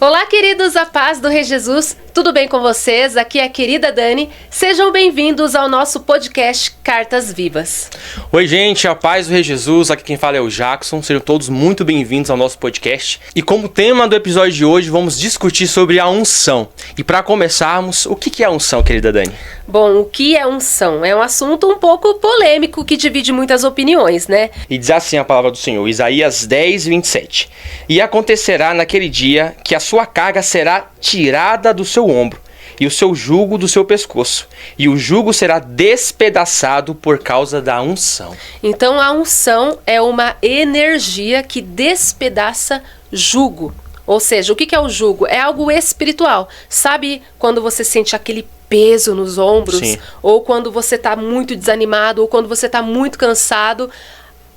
Olá, queridos, a paz do Rei Jesus, tudo bem com vocês? Aqui é a querida Dani, sejam bem-vindos ao nosso podcast Cartas Vivas. Oi, gente, a paz do Rei Jesus, aqui quem fala é o Jackson, sejam todos muito bem-vindos ao nosso podcast. E como tema do episódio de hoje, vamos discutir sobre a unção. E para começarmos, o que é a unção, querida Dani? Bom, o que é unção? É um assunto um pouco polêmico que divide muitas opiniões, né? E diz assim a palavra do Senhor, Isaías 10, 27. E acontecerá naquele dia que a sua carga será tirada do seu ombro, e o seu jugo do seu pescoço, e o jugo será despedaçado por causa da unção. Então a unção é uma energia que despedaça jugo. Ou seja, o que é o jugo? É algo espiritual. Sabe quando você sente aquele peso nos ombros? Sim. Ou quando você está muito desanimado, ou quando você está muito cansado?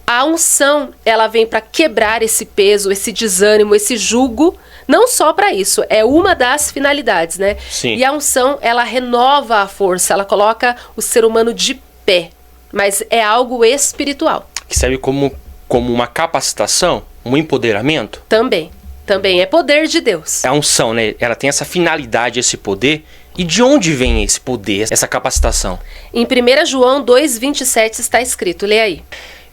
A unção, ela vem para quebrar esse peso, esse desânimo, esse jugo. Não só para isso, é uma das finalidades, né? Sim. E a unção, ela renova a força, ela coloca o ser humano de pé. Mas é algo espiritual. Que serve como uma capacitação, um empoderamento. Também é poder de Deus. A unção, né? Ela tem essa finalidade, esse poder. E de onde vem esse poder, essa capacitação? Em 1 João 2,27 está escrito, lê aí.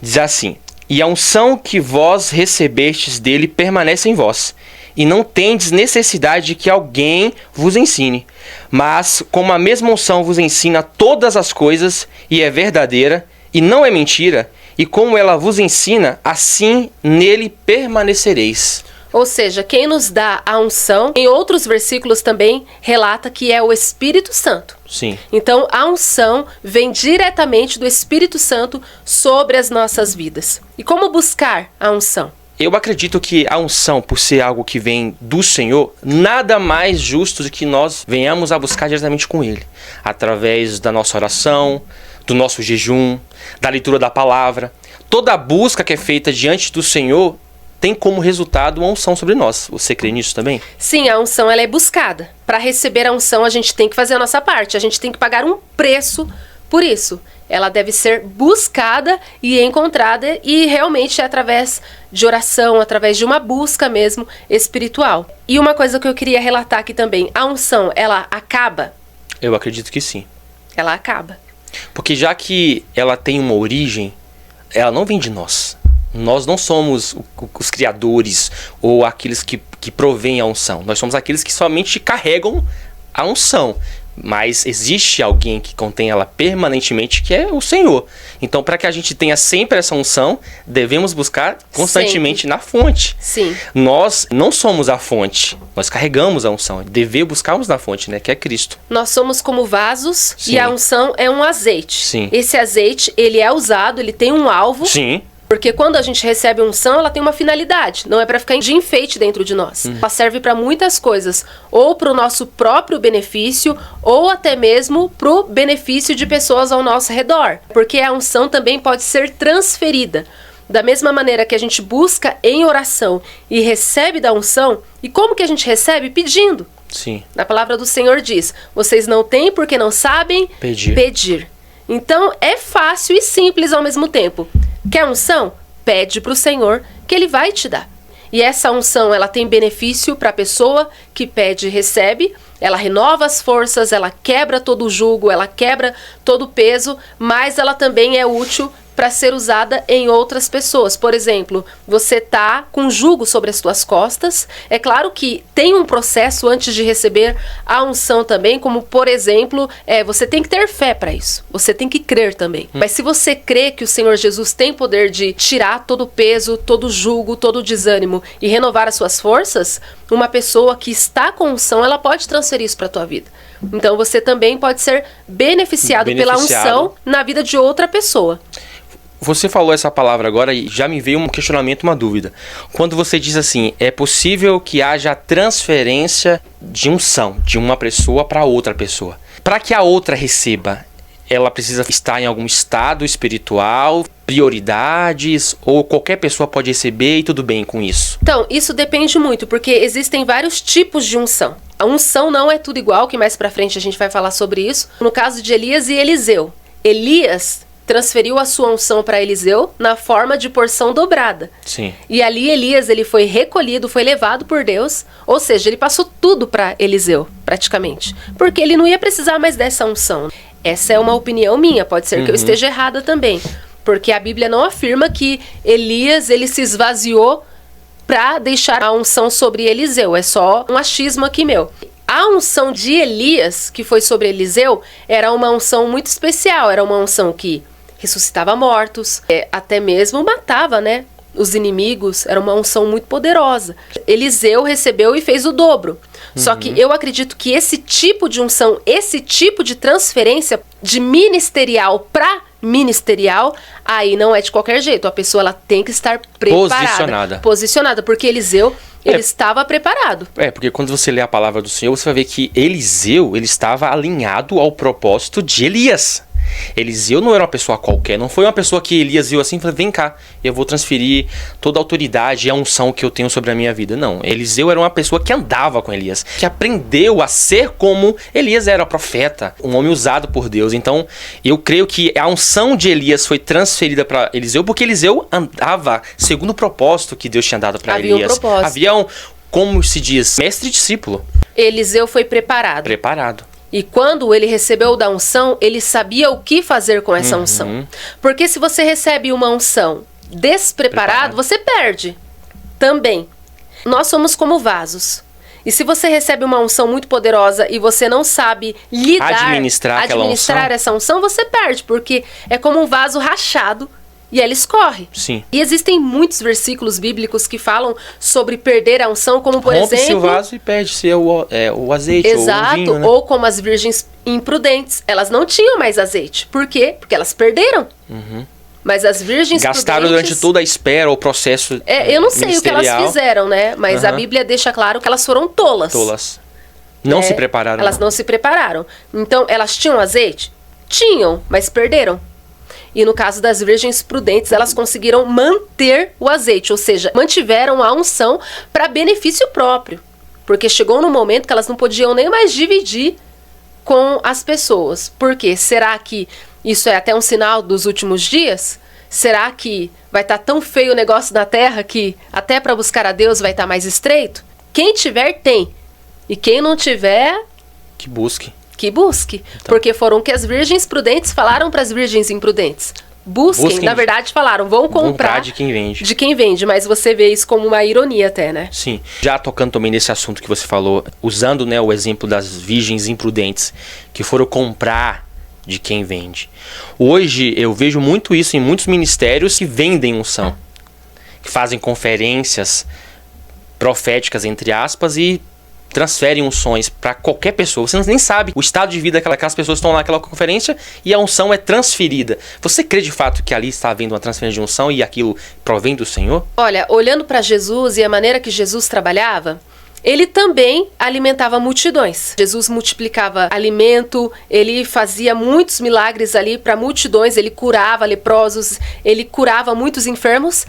Diz assim: E a unção que vós recebestes dele permanece em vós, e não tendes necessidade de que alguém vos ensine. Mas, como a mesma unção vos ensina todas as coisas, e é verdadeira, e não é mentira, e como ela vos ensina, assim nele permanecereis. Ou seja, quem nos dá a unção, em outros versículos também relata que é o Espírito Santo. Sim. Então, a unção vem diretamente do Espírito Santo sobre as nossas vidas. E como buscar a unção? Eu acredito que a unção, por ser algo que vem do Senhor, nada mais justo do que nós venhamos a buscar diretamente com Ele. Através da nossa oração, do nosso jejum, da leitura da palavra. Toda a busca que é feita diante do Senhor tem como resultado uma unção sobre nós. Você crê nisso também? Sim, a unção ela é buscada. Para receber a unção, a gente tem que fazer a nossa parte. A gente tem que pagar um preço por isso. Ela deve ser buscada e encontrada, e realmente é através de oração, através de uma busca mesmo espiritual. E uma coisa que eu queria relatar aqui também, a unção, ela acaba? Eu acredito que sim. Ela acaba. Porque já que ela tem uma origem, ela não vem de nós. Nós não somos os criadores ou aqueles que provêm a unção. Nós somos aqueles que somente carregam a unção. Mas existe alguém que contém ela permanentemente, que é o Senhor. Então, para que a gente tenha sempre essa unção, devemos buscar constantemente na fonte. Sim. Nós não somos a fonte, nós carregamos a unção. Devemos buscarmos na fonte, né, que é Cristo. Nós somos como vasos. Sim. E a unção é um azeite. Sim. Esse azeite, ele é usado, ele tem um alvo. Sim. Porque quando a gente recebe unção, ela tem uma finalidade. Não é para ficar de enfeite dentro de nós. Ela serve para muitas coisas. Ou para o nosso próprio benefício, ou até mesmo para o benefício de pessoas ao nosso redor. Porque a unção também pode ser transferida. Da mesma maneira que a gente busca em oração e recebe da unção. E como que a gente recebe? Pedindo. Sim. A palavra do Senhor diz: vocês não têm porque não sabem pedir. Então é fácil e simples ao mesmo tempo. Quer unção? Pede para o Senhor que Ele vai te dar. E essa unção, ela tem benefício para a pessoa que pede e recebe. Ela renova as forças, ela quebra todo o jugo, ela quebra todo o peso, mas ela também é útil para ser usada em outras pessoas. Por exemplo, você tá com jugo sobre as suas costas. É claro que tem um processo antes de receber a unção também, como por exemplo, você tem que ter fé para isso. Você tem que crer também. Mas se você crê que o Senhor Jesus tem poder de tirar todo o peso, todo o jugo, todo o desânimo e renovar as suas forças, uma pessoa que está com unção, ela pode transferir isso para a tua vida. Então você também pode ser beneficiado pela unção na vida de outra pessoa. Você falou essa palavra agora e já me veio um questionamento, uma dúvida. Quando você diz assim, é possível que haja transferência de unção de uma pessoa para outra pessoa. Para que a outra receba, ela precisa estar em algum estado espiritual, prioridades, ou qualquer pessoa pode receber e tudo bem com isso? Então, isso depende muito, porque existem vários tipos de unção. A unção não é tudo igual, que mais pra frente a gente vai falar sobre isso. No caso de Elias e Eliseu, Elias transferiu a sua unção para Eliseu na forma de porção dobrada. Sim. E ali Elias, ele foi recolhido, foi levado por Deus, ou seja, ele passou tudo para Eliseu, praticamente, porque ele não ia precisar mais dessa unção. Essa é uma opinião minha, pode ser que eu esteja errada também, porque a Bíblia não afirma que Elias, ele se esvaziou para deixar a unção sobre Eliseu, é só um achismo aqui meu. A unção de Elias, que foi sobre Eliseu, era uma unção muito especial, era uma unção que ressuscitava mortos, até mesmo matava, né, os inimigos, era uma unção muito poderosa. Eliseu recebeu e fez o dobro. Só que eu acredito que esse tipo de unção, esse tipo de transferência de ministerial para ministerial, aí não é de qualquer jeito. A pessoa ela tem que estar preparada. Posicionada, porque Eliseu, ele estava preparado. Porque quando você lê a palavra do Senhor, você vai ver que Eliseu, ele estava alinhado ao propósito de Elias. Eliseu não era uma pessoa qualquer, não foi uma pessoa que Elias viu assim e falou, vem cá, eu vou transferir toda a autoridade e a unção que eu tenho sobre a minha vida. Não, Eliseu era uma pessoa que andava com Elias, que aprendeu a ser como Elias era, profeta, um homem usado por Deus. Então, eu creio que a unção de Elias foi transferida para Eliseu, porque Eliseu andava segundo o propósito que Deus tinha dado para Elias. Havia um, como se diz, mestre e discípulo. Eliseu foi preparado. E quando ele recebeu da unção, ele sabia o que fazer com essa unção. Porque se você recebe uma unção despreparado, você perde também. Nós somos como vasos. E se você recebe uma unção muito poderosa e você não sabe administrar essa unção, você perde. Porque é como um vaso rachado e ela escorre. Sim. E existem muitos versículos bíblicos que falam sobre perder a unção, como por exemplo... Rompe-se o vaso e perde-se o azeite. Exato, ou o vinho, né? Ou como as virgens imprudentes. Elas não tinham mais azeite. Por quê? Porque elas perderam. Mas as virgens gastaram prudentes... durante toda a espera, o processo eu não sei o que elas fizeram, né? Mas a Bíblia deixa claro que elas foram tolas. Não se prepararam. Elas não se prepararam. Então, elas tinham azeite? Tinham, mas perderam. E no caso das virgens prudentes, elas conseguiram manter o azeite, ou seja, mantiveram a unção para benefício próprio. Porque chegou no momento que elas não podiam nem mais dividir com as pessoas. Por quê? Será que isso é até um sinal dos últimos dias? Será que vai estar tão feio o negócio na terra que até para buscar a Deus vai estar mais estreito? Quem tiver, tem. E quem não tiver... que busque. Então. Porque foram o que as virgens prudentes falaram para as virgens imprudentes. Busquem, na verdade falaram, vão comprar de quem vende. De quem vende, mas você vê isso como uma ironia até, né? Sim. Já tocando também nesse assunto que você falou, usando, né, o exemplo das virgens imprudentes que foram comprar de quem vende. Hoje eu vejo muito isso em muitos ministérios que vendem unção, que fazem conferências proféticas, entre aspas, e transferem unções para qualquer pessoa. Você nem sabe o estado de vida daquelas pessoas que estão lá naquela conferência e a unção é transferida. Você crê de fato que ali está havendo uma transferência de unção e aquilo provém do Senhor? Olha, olhando para Jesus e a maneira que Jesus trabalhava, ele também alimentava multidões. Jesus multiplicava alimento, ele fazia muitos milagres ali para multidões, ele curava leprosos, ele curava muitos enfermos.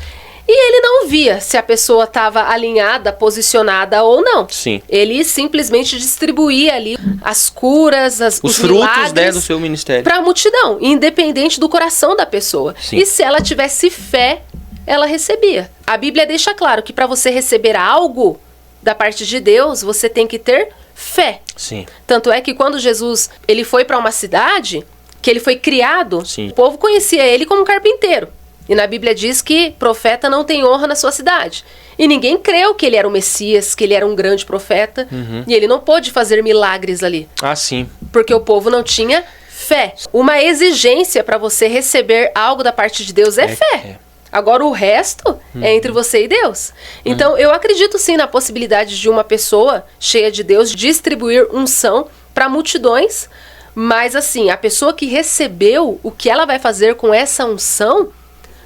E ele não via se a pessoa estava alinhada, posicionada ou não. Sim. Ele simplesmente distribuía ali as curas, os frutos, né, do seu ministério para a multidão, independente do coração da pessoa. Sim. E se ela tivesse fé, ela recebia. A Bíblia deixa claro que para você receber algo da parte de Deus, você tem que ter fé. Sim. Tanto é que quando Jesus ele foi para uma cidade, que ele foi criado, sim, o povo conhecia ele como carpinteiro. E na Bíblia diz que profeta não tem honra na sua cidade. E ninguém creu que ele era o Messias, que ele era um grande profeta. E ele não pôde fazer milagres ali. Ah, sim. Porque o povo não tinha fé. Uma exigência para você receber algo da parte de Deus é fé. Agora o resto é entre você e Deus. Então eu acredito sim na possibilidade de uma pessoa cheia de Deus distribuir unção para multidões. Mas assim, a pessoa que recebeu, o que ela vai fazer com essa unção...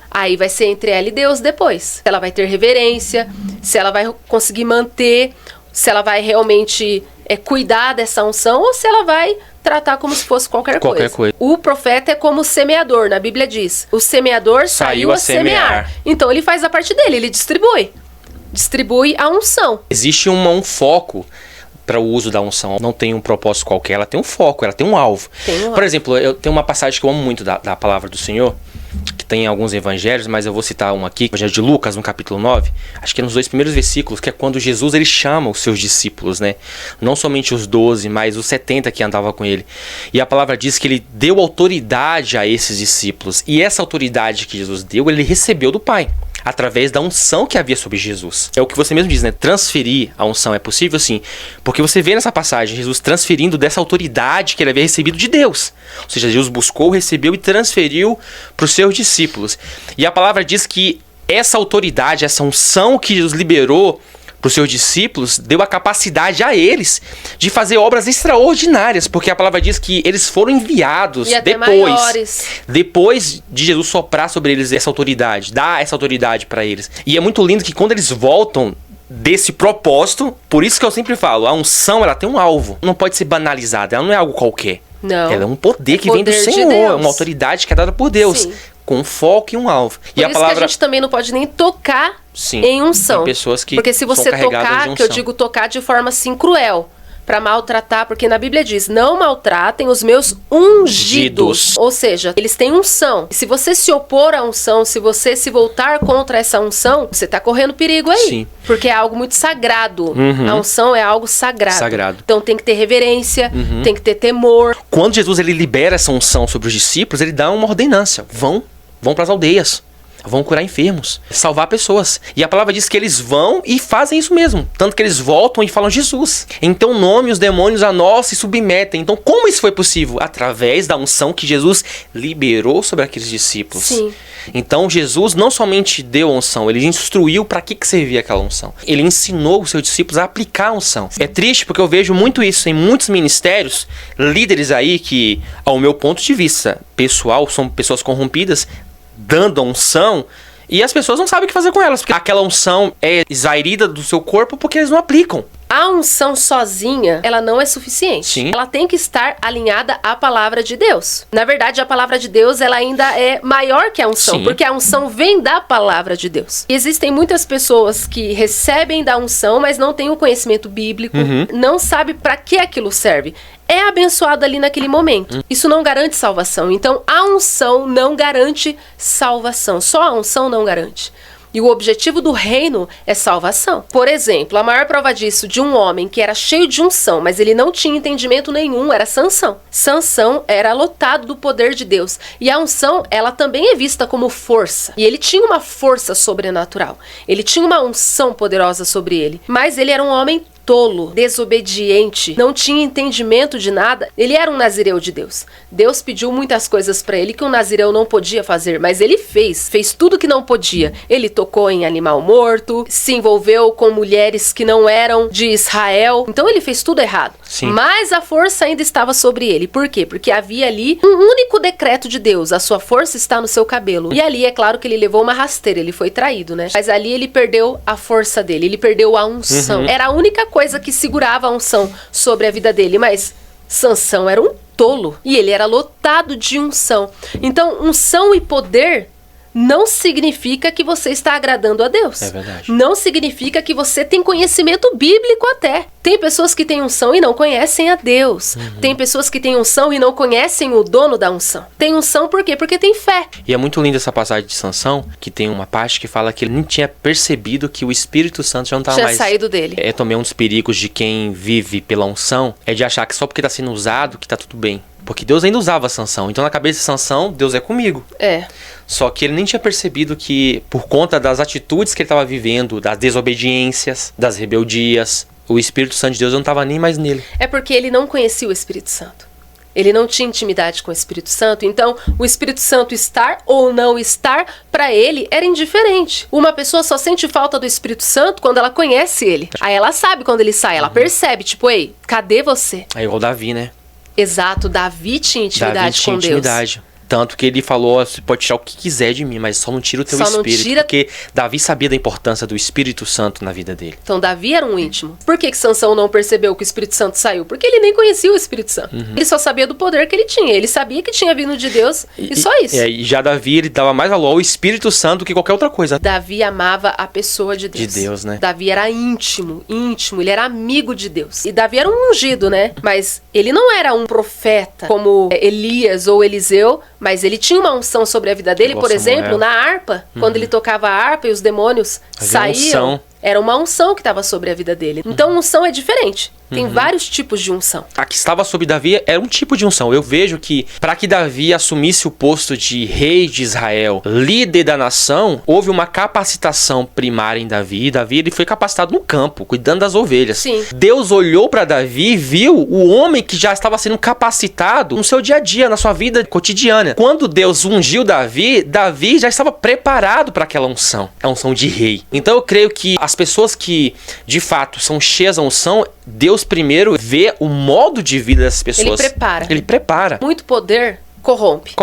Aí vai ser entre ela e Deus depois. Se ela vai ter reverência, se ela vai conseguir manter, se ela vai realmente cuidar dessa unção ou se ela vai tratar como se fosse qualquer coisa. O profeta é como o semeador, na Bíblia diz. O semeador saiu a semear. Então ele faz a parte dele, ele distribui a unção. Existe um foco para o uso da unção não tem um propósito qualquer, ela tem um foco, ela tem um alvo. Por exemplo, eu tenho uma passagem que eu amo muito da palavra do Senhor, que tem em alguns evangelhos, mas eu vou citar um aqui, o evangelho de Lucas, no capítulo 9, acho que é nos 2 primeiros versículos, que é quando Jesus ele chama os seus discípulos, né? Não somente os 12, mas os 70 que andavam com ele. E a palavra diz que ele deu autoridade a esses discípulos. E essa autoridade que Jesus deu, ele recebeu do Pai, através da unção que havia sobre Jesus. É o que você mesmo diz, né? Transferir a unção é possível, sim. Porque você vê nessa passagem Jesus transferindo dessa autoridade que ele havia recebido de Deus. Ou seja, Jesus buscou, recebeu e transferiu para os seus discípulos. E a palavra diz que essa autoridade, essa unção que Jesus liberou para os seus discípulos, deu a capacidade a eles de fazer obras extraordinárias, porque a palavra diz que eles foram enviados depois de Jesus soprar sobre eles essa autoridade, dar essa autoridade para eles. E é muito lindo que quando eles voltam desse propósito, por isso que eu sempre falo, a unção ela tem um alvo, não pode ser banalizada, ela não é algo qualquer. Não. Ela é um poder que vem do Senhor, é uma autoridade que é dada por Deus. Sim. Com um foco e um alvo. Por isso que a gente também não pode nem tocar em unção. Tem pessoas que porque se você tocar, que eu digo tocar de forma assim cruel, para maltratar, porque na Bíblia diz, não maltratem os meus ungidos. Ou seja, eles têm unção. E se você se opor à unção, se você se voltar contra essa unção, você está correndo perigo aí. Sim. Porque é algo muito sagrado. A unção é algo sagrado. Então tem que ter reverência, tem que ter temor. Quando Jesus ele libera essa unção sobre os discípulos, ele dá uma ordenância. Vão para as aldeias. Vão curar enfermos, salvar pessoas. E a palavra diz que eles vão e fazem isso mesmo. Tanto que eles voltam e falam Jesus. Então nome os demônios a nós se submetem. Então como isso foi possível? Através da unção que Jesus liberou sobre aqueles discípulos. Sim. Então Jesus não somente deu a unção, ele instruiu para que servia aquela unção. Ele ensinou os seus discípulos a aplicar a unção. É triste porque eu vejo muito isso em muitos ministérios, líderes aí que, ao meu ponto de vista pessoal, são pessoas corrompidas, dando a unção, e as pessoas não sabem o que fazer com elas, porque aquela unção é exaurida do seu corpo porque eles não aplicam. A unção sozinha, ela não é suficiente. Sim. Ela tem que estar alinhada à palavra de Deus. Na verdade, a palavra de Deus, ela ainda é maior que a unção, porque a unção vem da palavra de Deus. E existem muitas pessoas que recebem da unção, mas não têm o conhecimento bíblico, não sabem para que aquilo serve. É abençoado ali naquele momento. Isso não garante salvação. Então, a unção não garante salvação. Só a unção não garante. E o objetivo do reino é salvação. Por exemplo, a maior prova disso de um homem que era cheio de unção, mas ele não tinha entendimento nenhum, era Sansão. Sansão era lotado do poder de Deus. E a unção, ela também é vista como força. E ele tinha uma força sobrenatural. Ele tinha uma unção poderosa sobre ele. Mas ele era um homem tolo, desobediente, não tinha entendimento de nada. Ele era um nazireu de Deus. Deus pediu muitas coisas para ele que um nazireu não podia fazer, mas ele fez tudo que não podia. Ele tocou em animal morto, se envolveu com mulheres que não eram de Israel. Então ele fez tudo errado. Sim. Mas a força ainda estava sobre ele. Por quê? Porque havia ali um único decreto de Deus. A sua força está no seu cabelo. E ali é claro que ele levou uma rasteira, ele foi traído, né? Mas ali ele perdeu a força dele, ele perdeu a unção. Era a única coisa que segurava a unção sobre a vida dele, mas Sansão era um tolo e ele era lotado de unção. Então, unção e poder não significa que você está agradando a Deus. É verdade. Não significa que você tem conhecimento bíblico até. Tem pessoas que têm unção e não conhecem a Deus. Tem pessoas que têm unção e não conhecem o dono da unção. Tem unção por quê? Porque tem fé. E é muito linda essa passagem de Sansão, que tem uma parte que fala que ele não tinha percebido que o Espírito Santo já não estava mais... Tinha saído dele. É também um dos perigos de quem vive pela unção, é de achar que só porque está sendo usado que está tudo bem. Porque Deus ainda usava Sansão. Então na cabeça de Sansão, Deus é comigo. É. Só que ele nem tinha percebido que, por conta das atitudes que ele estava vivendo, das desobediências, das rebeldias, o Espírito Santo de Deus não estava nem mais nele. É porque ele não conhecia o Espírito Santo. Ele não tinha intimidade com o Espírito Santo. Então, o Espírito Santo estar ou não estar, para ele, era indiferente. Uma pessoa só sente falta do Espírito Santo quando ela conhece ele. Aí ela sabe quando ele sai, ela percebe, tipo, ei, cadê você? É igual Davi, né? Exato, Davi tinha intimidade com Deus. Tanto que ele falou, você pode tirar o que quiser de mim, mas só não tira o teu espírito. Porque Davi sabia da importância do Espírito Santo na vida dele. Então Davi era um íntimo. Por que Sansão não percebeu que o Espírito Santo saiu? Porque ele nem conhecia o Espírito Santo. Ele só sabia do poder que ele tinha. Ele sabia que tinha vindo de Deus e só isso. E já Davi, ele dava mais valor ao Espírito Santo do que qualquer outra coisa. Davi amava a pessoa de Deus. De Deus, né? Davi era íntimo, ele era amigo de Deus. E Davi era um ungido, né? Mas ele não era um profeta como Elias ou Eliseu, mas ele tinha uma unção sobre a vida dele, por exemplo, na harpa. Quando ele tocava a harpa e os demônios saíam, era uma unção que estava sobre a vida dele. Então, unção é diferente. Tem vários tipos de unção. A que estava sobre Davi era um tipo de unção. Eu vejo que para que Davi assumisse o posto de rei de Israel, líder da nação, houve uma capacitação primária em Davi. Davi ele foi capacitado no campo, cuidando das ovelhas. Sim. Deus olhou para Davi e viu o homem que já estava sendo capacitado no seu dia a dia, na sua vida cotidiana. Quando Deus ungiu Davi, Davi já estava preparado para aquela unção, a unção de rei. Então eu creio que as pessoas que de fato são cheias da unção, Deus primeiro vê o modo de vida dessas pessoas. Ele prepara. Muito poder corrompe.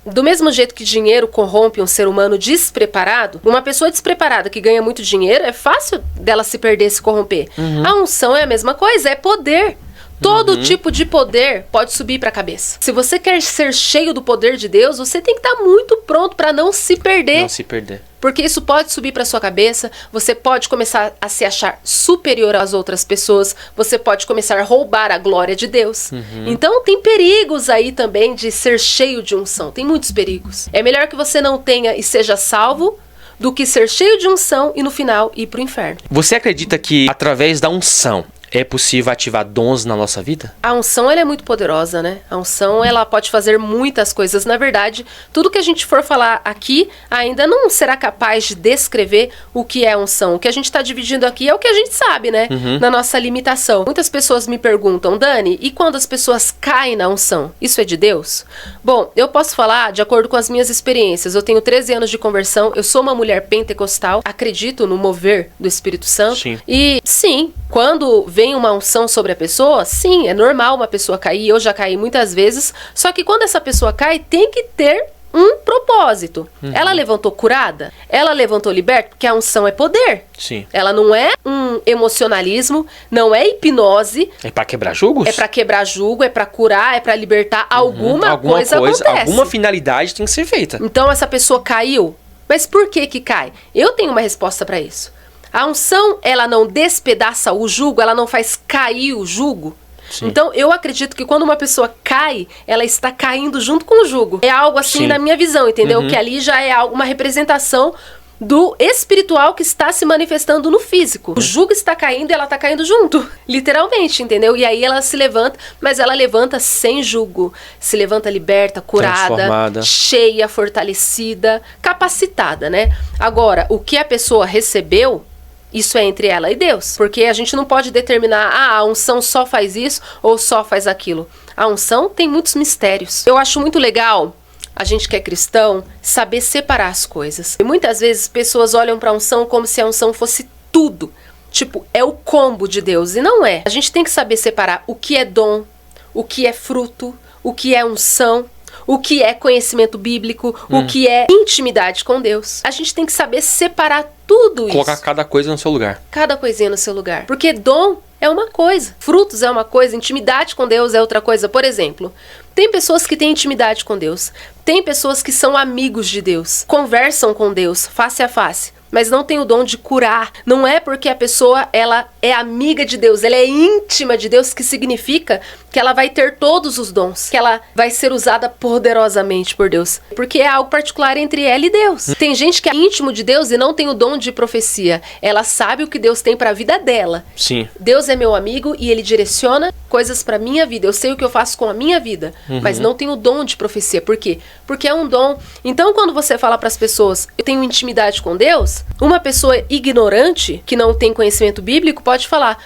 Do mesmo jeito que dinheiro corrompe um ser humano despreparado, uma pessoa despreparada que ganha muito dinheiro, é fácil dela se perder e se corromper. A unção é a mesma coisa, é poder. Todo tipo de poder pode subir para a cabeça. Se você quer ser cheio do poder de Deus, você tem que estar muito pronto para não se perder. Não se perder. Porque isso pode subir para sua cabeça, você pode começar a se achar superior às outras pessoas, você pode começar a roubar a glória de Deus. Então tem perigos aí também de ser cheio de unção, tem muitos perigos. É melhor que você não tenha e seja salvo do que ser cheio de unção e no final ir pro inferno. Você acredita que através da unção é possível ativar dons na nossa vida? A unção, ela é muito poderosa, né? A unção, ela pode fazer muitas coisas. Na verdade, tudo que a gente for falar aqui ainda não será capaz de descrever o que é unção. O que a gente está dividindo aqui é o que a gente sabe, né? Na nossa limitação. Muitas pessoas me perguntam, Dani, e quando as pessoas caem na unção? Isso é de Deus? Bom, eu posso falar de acordo com as minhas experiências. Eu tenho 13 anos de conversão, eu sou uma mulher pentecostal, acredito no mover do Espírito Santo. Sim. E sim, quando vem uma unção sobre a pessoa, sim, é normal uma pessoa cair, eu já caí muitas vezes, só que quando essa pessoa cai, tem que ter um propósito. Ela levantou curada? Ela levantou liberta? Porque a unção é poder. Sim. Ela não é um emocionalismo, não é hipnose. É pra quebrar julgos? É pra quebrar julgo, é pra curar, é pra libertar. Alguma coisa acontece. Alguma finalidade tem que ser feita. Então essa pessoa caiu. Mas por que cai? Eu tenho uma resposta pra isso. A unção, ela não despedaça o jugo, ela não faz cair o jugo. Sim. Então, eu acredito que quando uma pessoa cai, ela está caindo junto com o jugo. É algo assim na minha visão, entendeu? Que ali já é uma representação do espiritual que está se manifestando no físico. O jugo está caindo e ela está caindo junto, literalmente, entendeu? E aí ela se levanta, mas ela levanta sem jugo. Se levanta liberta, curada, cheia, fortalecida, capacitada, né? Agora, o que a pessoa recebeu, isso é entre ela e Deus. Porque a gente não pode determinar, a unção só faz isso ou só faz aquilo. A unção tem muitos mistérios. Eu acho muito legal a gente que é cristão saber separar as coisas. E muitas vezes pessoas olham para a unção como se a unção fosse tudo. Tipo, é o combo de Deus. E não é. A gente tem que saber separar o que é dom, o que é fruto, o que é unção, o que é conhecimento bíblico, o que é intimidade com Deus. A gente tem que saber separar tudo isso. Colocar cada coisa no seu lugar. Cada coisinha no seu lugar. Porque dom é uma coisa, frutos é uma coisa, intimidade com Deus é outra coisa. Por exemplo, tem pessoas que têm intimidade com Deus, tem pessoas que são amigos de Deus, conversam com Deus face a face, mas não tem o dom de curar. Não é porque a pessoa ela é amiga de Deus, ela é íntima de Deus, que significa que ela vai ter todos os dons, que ela vai ser usada poderosamente por Deus, porque é algo particular entre ela e Deus. Tem gente que é íntimo de Deus e não tem o dom de profecia. Ela sabe o que Deus tem para a vida dela. Sim. Deus é meu amigo e ele direciona coisas para minha vida. Eu sei o que eu faço com a minha vida, mas não tenho o dom de profecia. Por quê? Porque é um dom. Então, quando você fala para as pessoas, eu tenho intimidade com Deus, uma pessoa ignorante, que não tem conhecimento bíblico, pode falar,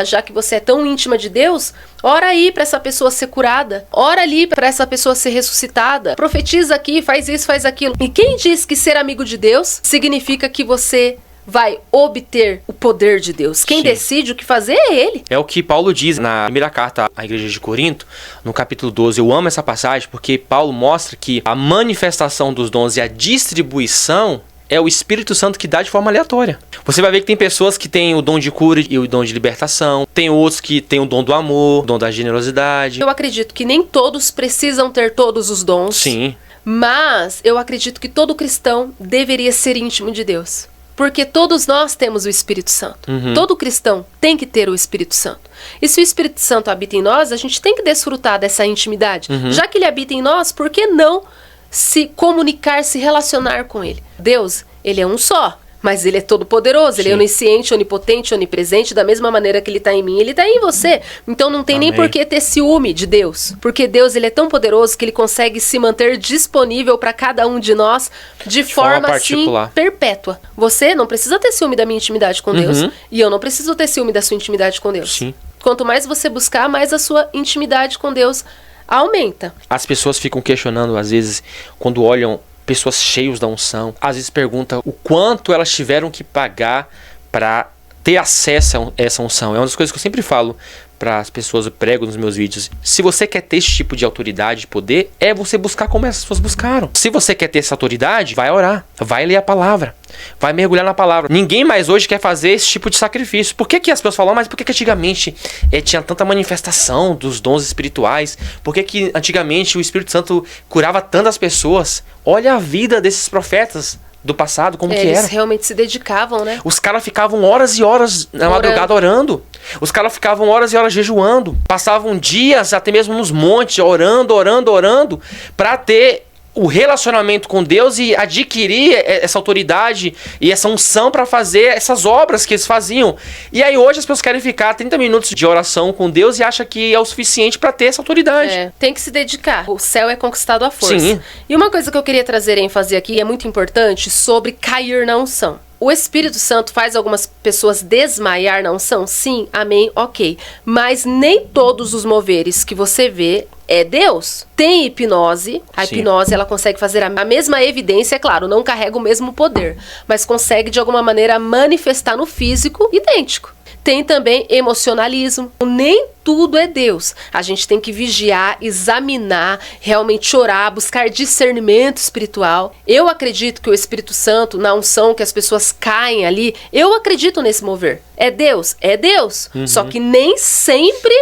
já que você é tão íntima de Deus, ora aí para essa pessoa ser curada, ora ali para essa pessoa ser ressuscitada, profetiza aqui, faz isso, faz aquilo. E quem diz que ser amigo de Deus significa que você vai obter o poder de Deus. Quem decide o que fazer é ele. É o que Paulo diz na primeira carta à igreja de Corinto, no capítulo 12. Eu amo essa passagem porque Paulo mostra que a manifestação dos dons e a distribuição é o Espírito Santo que dá de forma aleatória. Você vai ver que tem pessoas que têm o dom de cura e o dom de libertação. Tem outros que têm o dom do amor, o dom da generosidade. Eu acredito que nem todos precisam ter todos os dons. Sim. Mas eu acredito que todo cristão deveria ser íntimo de Deus. Porque todos nós temos o Espírito Santo. Todo cristão tem que ter o Espírito Santo. E se o Espírito Santo habita em nós, a gente tem que desfrutar dessa intimidade. Já que ele habita em nós, por que não se comunicar, se relacionar com ele? Deus, ele é um só, mas ele é todo poderoso, ele é onisciente, onipotente, onipresente, da mesma maneira que ele está em mim, ele está em você. Então não tem nem por que ter ciúme de Deus, porque Deus, ele é tão poderoso que ele consegue se manter disponível para cada um de nós de forma assim perpétua. Você não precisa ter ciúme da minha intimidade com Deus, e eu não preciso ter ciúme da sua intimidade com Deus. Sim. Quanto mais você buscar, mais a sua intimidade com Deus aumenta. As pessoas ficam questionando, às vezes, quando olham pessoas cheias da unção, às vezes perguntam o quanto elas tiveram que pagar para ter acesso a essa unção. É uma das coisas que eu sempre falo para as pessoas, eu prego nos meus vídeos. Se você quer ter esse tipo de autoridade, de poder, é você buscar como essas pessoas buscaram. Se você quer ter essa autoridade, vai orar, vai ler a palavra, vai mergulhar na palavra. Ninguém mais hoje quer fazer esse tipo de sacrifício. Por que as pessoas falam, mas por que antigamente tinha tanta manifestação dos dons espirituais? Por que antigamente o Espírito Santo curava tantas pessoas? Olha a vida desses profetas do passado, como que era. Eles realmente se dedicavam, né? Os caras ficavam horas e horas na madrugada orando. Os caras ficavam horas e horas jejuando. Passavam dias, até mesmo nos montes, orando, para ter o relacionamento com Deus e adquirir essa autoridade e essa unção para fazer essas obras que eles faziam. E aí hoje as pessoas querem ficar 30 minutos de oração com Deus e acham que é o suficiente para ter essa autoridade. Tem que se dedicar. O céu é conquistado à força. Sim. E uma coisa que eu queria trazer ênfase aqui é muito importante sobre cair na unção. O Espírito Santo faz algumas pessoas desmaiar na unção? Sim, amém, ok. Mas nem todos os moveres que você vê é Deus. Tem hipnose. A hipnose, ela consegue fazer a mesma evidência, é claro, não carrega o mesmo poder, mas consegue de alguma maneira manifestar no físico idêntico. Tem também emocionalismo. Nem tudo é Deus. A gente tem que vigiar, examinar, realmente orar, buscar discernimento espiritual. Eu acredito que o Espírito Santo, na unção que as pessoas caem ali, eu acredito nesse mover. É Deus? É Deus. Só que nem sempre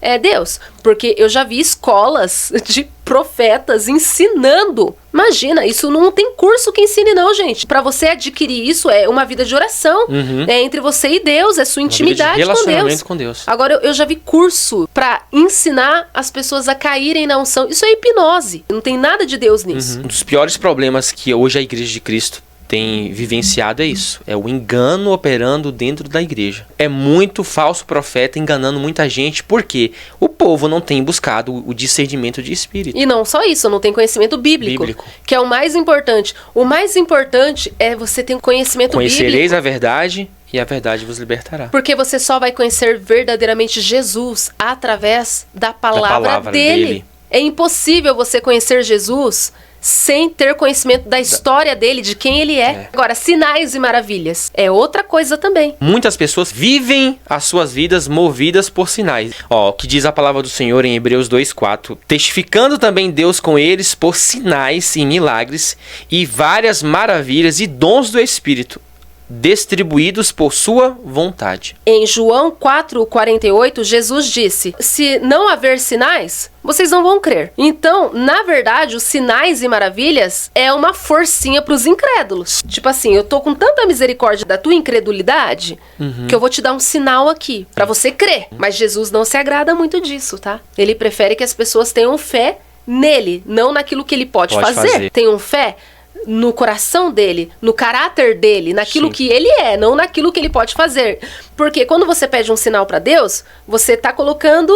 é Deus. Porque eu já vi escolas de profetas ensinando. Imagina, isso não tem curso que ensine não, gente. Para você adquirir isso é uma vida de oração. É entre você e Deus, é sua intimidade com Deus. Agora, eu já vi curso para ensinar as pessoas a caírem na unção. Isso é hipnose. Não tem nada de Deus nisso. Um dos piores problemas que hoje a Igreja de Cristo tem vivenciado é isso. É o engano operando dentro da igreja. É muito falso profeta enganando muita gente, porque o povo não tem buscado o discernimento de espírito. E não só isso, não tem conhecimento bíblico. Que é o mais importante. O mais importante é você ter um conhecimento bíblico. Conhecereis a verdade e a verdade vos libertará. Porque você só vai conhecer verdadeiramente Jesus através da palavra dele. É impossível você conhecer Jesus sem ter conhecimento da história dele, de quem ele é. Agora, sinais e maravilhas é outra coisa também. Muitas pessoas vivem as suas vidas movidas por sinais. O que diz a palavra do Senhor em Hebreus 2:4. Testificando também Deus com eles por sinais e milagres e várias maravilhas e dons do Espírito, distribuídos por sua vontade. Em João 4:48, Jesus disse: se não haver sinais, vocês não vão crer. Então, na verdade, os sinais e maravilhas é uma forcinha para os incrédulos. Tipo assim, eu tô com tanta misericórdia da tua incredulidade que eu vou te dar um sinal aqui para você crer. Mas Jesus não se agrada muito disso, tá? Ele prefere que as pessoas tenham fé nele, não naquilo que ele pode fazer. Tenham fé no coração dele, no caráter dele, naquilo que ele é, não naquilo que ele pode fazer. Porque quando você pede um sinal para Deus, você tá colocando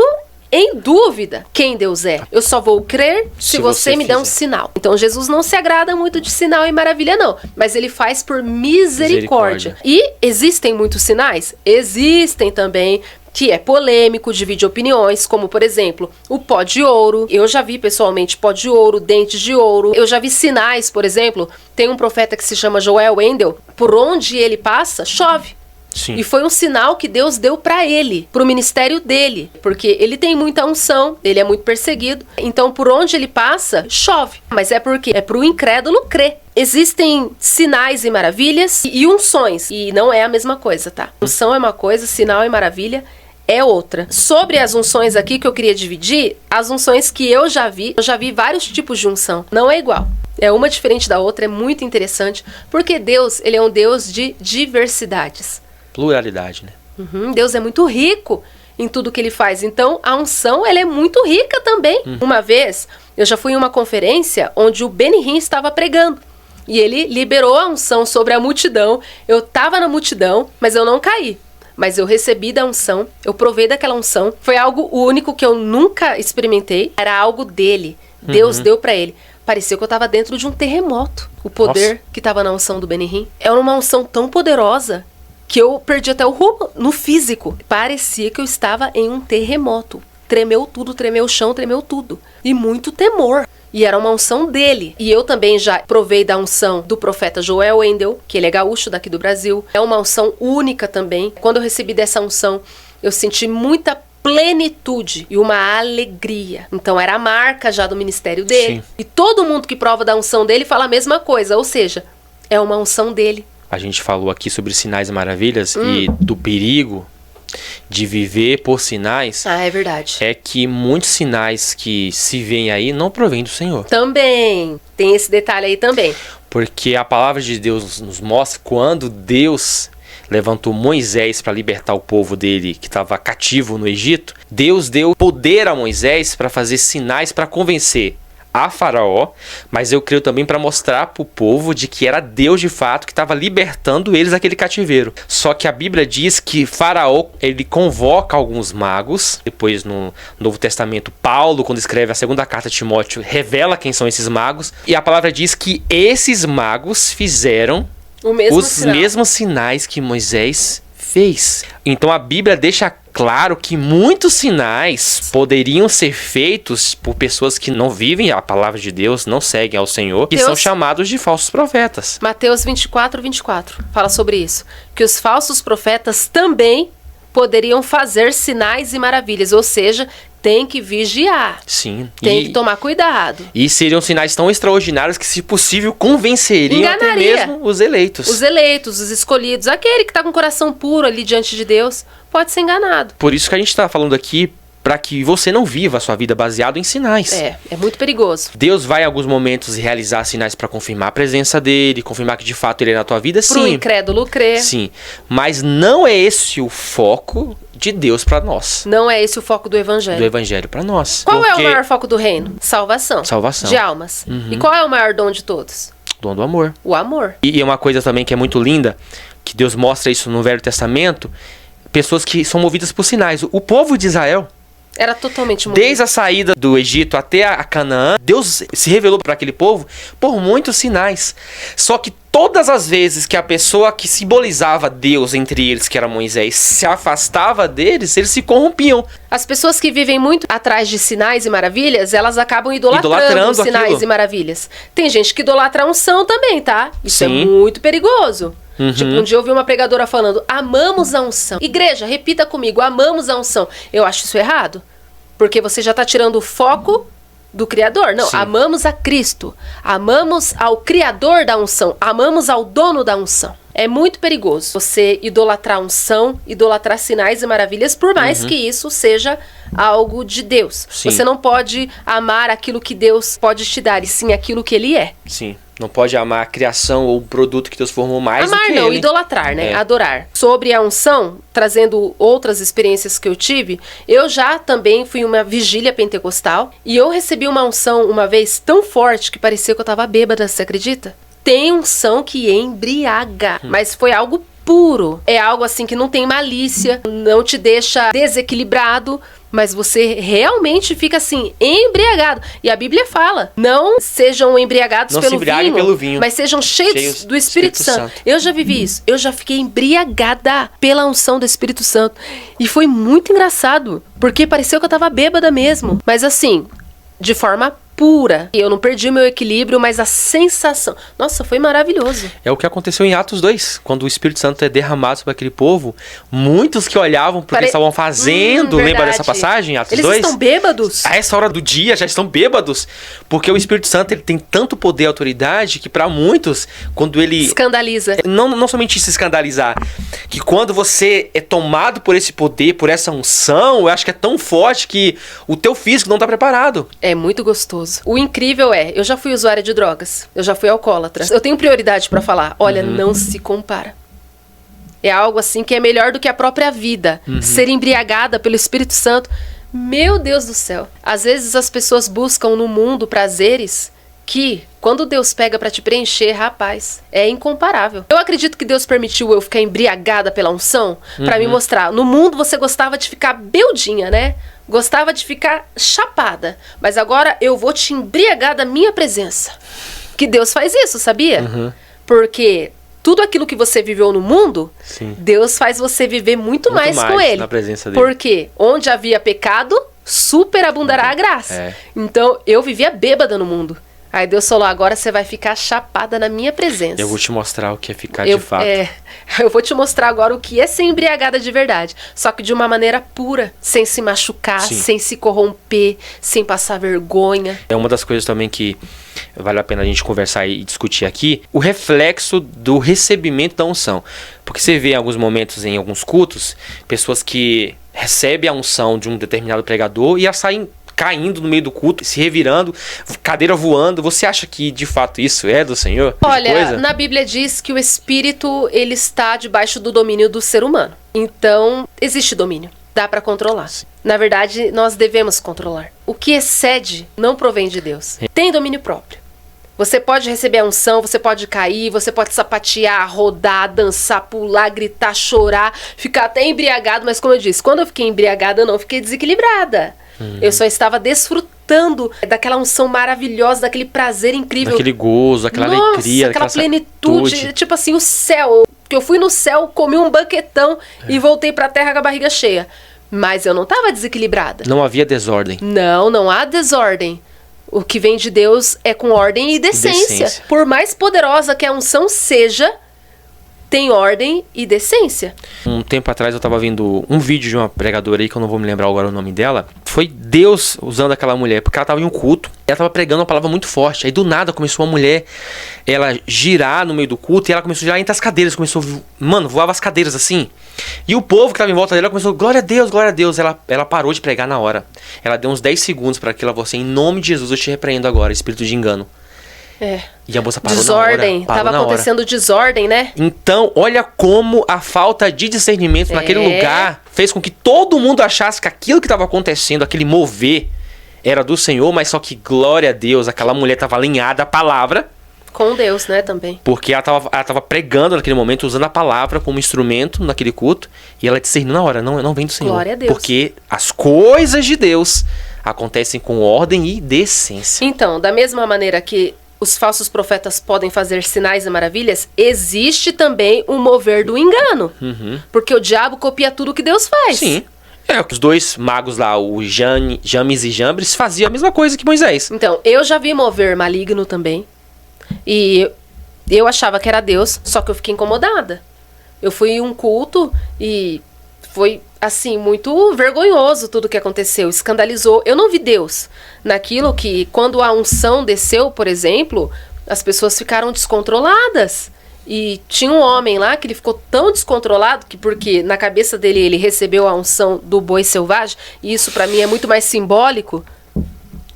em dúvida quem Deus é. Eu só vou crer se você me der um sinal. Então Jesus não se agrada muito de sinal e maravilha não, mas ele faz por misericórdia. E existem muitos sinais? Existem também. que é polêmico, divide opiniões, como, por exemplo, o pó de ouro. Eu já vi, pessoalmente, pó de ouro, dentes de ouro. Eu já vi sinais, por exemplo, tem um profeta que se chama Joel Wendell, por onde ele passa, chove. Sim. E foi um sinal que Deus deu pra ele, pro ministério dele, porque ele tem muita unção, ele é muito perseguido, então por onde ele passa, chove. Mas é porque é pro incrédulo crer. Existem sinais e maravilhas e unções, e não é a mesma coisa, tá? Unção é uma coisa, sinal e maravilha é outra. Sobre as unções aqui que eu queria dividir, as unções que eu já vi vários tipos de unção, não é igual. É uma diferente da outra, é muito interessante, porque Deus, ele é um Deus de diversidades. Pluralidade, né? Deus é muito rico em tudo que ele faz. Então, a unção, ela é muito rica também. Uma vez, eu já fui em uma conferência onde o Benny Hinn estava pregando. E ele liberou a unção sobre a multidão. Eu estava na multidão, mas eu não caí. Mas eu recebi da unção, eu provei daquela unção. Foi algo único que eu nunca experimentei. Era algo dele. Deus deu para ele. Parecia que eu estava dentro de um terremoto. O poder que estava na unção do Benny Hinn. Era uma unção tão poderosa que eu perdi até o rumo no físico. Parecia que eu estava em um terremoto. Tremeu tudo, tremeu o chão, tremeu tudo. E muito temor. E era uma unção dele. E eu também já provei da unção do profeta Joel Wendell, que ele é gaúcho daqui do Brasil. É uma unção única também. Quando eu recebi dessa unção, eu senti muita plenitude e uma alegria. Então era a marca já do ministério dele. Sim. E todo mundo que prova da unção dele fala a mesma coisa. Ou seja, é uma unção dele. A gente falou aqui sobre sinais e maravilhas e do perigo de viver por sinais. Ah, é verdade. É que muitos sinais que se veem aí não provêm do Senhor. Também. Tem esse detalhe aí também. Porque a palavra de Deus nos mostra quando Deus levantou Moisés para libertar o povo dele que estava cativo no Egito. Deus deu poder a Moisés para fazer sinais para convencer a Faraó, mas eu creio também para mostrar para o povo de que era Deus de fato que estava libertando eles daquele cativeiro. Só que a Bíblia diz que Faraó, ele convoca alguns magos. Depois no Novo Testamento, Paulo, quando escreve a segunda carta de Timóteo, revela quem são esses magos. E a palavra diz que esses magos fizeram os mesmos sinais que Moisés fez. Então a Bíblia deixa claro que muitos sinais poderiam ser feitos por pessoas que não vivem a palavra de Deus, não seguem ao Senhor, e são chamados de falsos profetas. Mateus 24 fala sobre isso. Que os falsos profetas também poderiam fazer sinais e maravilhas, ou seja, tem que vigiar. Sim. Tem que tomar cuidado. E seriam sinais tão extraordinários que, se possível, convenceriam até mesmo os eleitos. Os eleitos, os escolhidos. Aquele que está com o coração puro ali diante de Deus pode ser enganado. Por isso que a gente está falando aqui, para que você não viva a sua vida baseado em sinais. É muito perigoso. Deus vai em alguns momentos realizar sinais para confirmar a presença dele, confirmar que de fato ele é na tua vida, sim. Pro incrédulo crer. Sim, mas não é esse o foco de Deus para nós. Não é esse o foco do evangelho. Do evangelho para nós. Qual é o maior foco do reino? Salvação. Salvação. De almas. E qual é o maior dom de todos? Dom do amor. O amor. E uma coisa também que é muito linda, que Deus mostra isso no Velho Testamento, pessoas que são movidas por sinais. O povo de Israel era totalmente movido. Desde a saída do Egito até a Canaã, Deus se revelou para aquele povo por muitos sinais. Só que todas as vezes que a pessoa que simbolizava Deus entre eles, que era Moisés, se afastava deles, eles se corrompiam. As pessoas que vivem muito atrás de sinais e maravilhas, elas acabam idolatrando sinais aquilo. E maravilhas. Tem gente que idolatra a unção também, tá? Isso Sim. é muito perigoso. Tipo, um dia eu ouvi uma pregadora falando, amamos a unção. Igreja, repita comigo, amamos a unção. Eu acho isso errado. Porque você já está tirando o foco do Criador. Não, sim. Amamos a Cristo. Amamos ao Criador da unção. Amamos ao dono da unção. É muito perigoso você idolatrar a unção, idolatrar sinais e maravilhas, por mais que isso seja algo de Deus. Sim. Você não pode amar aquilo que Deus pode te dar, e sim aquilo que Ele é. Sim. Não pode amar a criação ou o produto que Deus formou mais do que ele. Amar não, idolatrar, né? Adorar. Sobre a unção, trazendo outras experiências que eu tive, eu já também fui em uma vigília pentecostal e eu recebi uma unção uma vez tão forte que parecia que eu tava bêbada, você acredita? Tem unção que embriaga, mas foi algo puro. É algo assim que não tem malícia, não te deixa desequilibrado, mas você realmente fica assim, embriagado. E a Bíblia fala, não sejam embriagados pelo vinho, mas sejam cheios do Espírito Santo. Eu já vivi isso, eu já fiquei embriagada pela unção do Espírito Santo. E foi muito engraçado, porque pareceu que eu tava bêbada mesmo. Mas assim, de forma pura. Eu não perdi o meu equilíbrio, mas a sensação... Nossa, foi maravilhoso. É o que aconteceu em Atos 2, quando o Espírito Santo é derramado sobre aquele povo. Muitos que olhavam porque estavam fazendo, lembra dessa passagem, Atos 2? Eles estão bêbados. A essa hora do dia já estão bêbados, porque o Espírito Santo ele tem tanto poder e autoridade que para muitos, quando ele... Escandaliza. Não somente se escandalizar, que quando você é tomado por esse poder, por essa unção, eu acho que é tão forte que o teu físico não está preparado. É muito gostoso. O incrível eu já fui usuária de drogas, eu já fui alcoólatra. Eu tenho prioridade pra falar, olha, não se compara. É algo assim que é melhor do que a própria vida. Ser embriagada pelo Espírito Santo. Meu Deus do céu. Às vezes as pessoas buscam no mundo prazeres que, quando Deus pega pra te preencher, rapaz, é incomparável. Eu acredito que Deus permitiu eu ficar embriagada pela unção pra me mostrar. No mundo você gostava de ficar beldinha, né? Gostava de ficar chapada. Mas agora eu vou te embriagar da minha presença. Que Deus faz isso, sabia? Porque tudo aquilo que você viveu no mundo, Deus faz você viver muito mais com Ele. Na presença dele. Porque onde havia pecado, superabundará a graça. Então eu vivia bêbada no mundo. Aí Deus falou, agora você vai ficar chapada na minha presença. Eu vou te mostrar o que é ficar de fato. Eu vou te mostrar agora o que é ser embriagada de verdade. Só que de uma maneira pura, sem se machucar, sem se corromper, sem passar vergonha. É uma das coisas também que vale a pena a gente conversar e discutir aqui, o reflexo do recebimento da unção. Porque você vê em alguns momentos, em alguns cultos, pessoas que recebem a unção de um determinado pregador e a saem caindo no meio do culto, se revirando, cadeira voando. Você acha que de fato isso é do Senhor? Olha, na Bíblia diz que o Espírito ele está debaixo do domínio do ser humano. Então, existe domínio. Dá para controlar. Na verdade, nós devemos controlar. O que excede não provém de Deus. Tem domínio próprio. Você pode receber a unção, você pode cair, você pode sapatear, rodar, dançar, pular, gritar, chorar, ficar até embriagado. Mas como eu disse, quando eu fiquei embriagada, eu não fiquei desequilibrada. Eu só estava desfrutando daquela unção maravilhosa, daquele prazer incrível. Daquele gozo, aquela alegria, aquela plenitude. Tipo assim, o céu. Que eu fui no céu, comi um banquetão e voltei pra terra com a barriga cheia. Mas eu não estava desequilibrada. Não havia desordem. Não há desordem. O que vem de Deus é com ordem e decência. Por mais poderosa que a unção seja, tem ordem e decência. Um tempo atrás eu estava vendo um vídeo de uma pregadora aí, que eu não vou me lembrar agora o nome dela. Foi Deus usando aquela mulher, porque ela estava em um culto, ela estava pregando uma palavra muito forte. Aí do nada começou uma mulher, ela girar no meio do culto, e ela começou a girar entre as cadeiras, voava as cadeiras assim. E o povo que estava em volta dela começou, glória a Deus, glória a Deus. Ela parou de pregar na hora. Ela deu uns 10 segundos para aquilo, ela falou assim, em nome de Jesus eu te repreendo agora, espírito de engano. E a moça parou desordem, na hora. Tava acontecendo desordem, né? Então, olha como a falta de discernimento naquele lugar fez com que todo mundo achasse que aquilo que estava acontecendo, aquele mover, era do Senhor, mas só que, glória a Deus, aquela mulher estava alinhada à palavra. Com Deus, né, também. Porque ela tava pregando naquele momento, usando a palavra como instrumento naquele culto, e ela discerniu na hora, não vem do Senhor. Glória a Deus. Porque as coisas de Deus acontecem com ordem e decência. Então, da mesma maneira que os falsos profetas podem fazer sinais e maravilhas, existe também um mover do engano. Porque o diabo copia tudo que Deus faz. Sim. Os dois magos lá, o James e Jambres, faziam a mesma coisa que Moisés. Então, eu já vi mover maligno também. E eu achava que era Deus, só que eu fiquei incomodada. Eu fui em um culto e foi, assim, muito vergonhoso tudo que aconteceu. Escandalizou. Eu não vi Deus naquilo que, quando a unção desceu, por exemplo, as pessoas ficaram descontroladas. E tinha um homem lá que ele ficou tão descontrolado que, porque na cabeça dele ele recebeu a unção do boi selvagem, e isso pra mim é muito mais simbólico.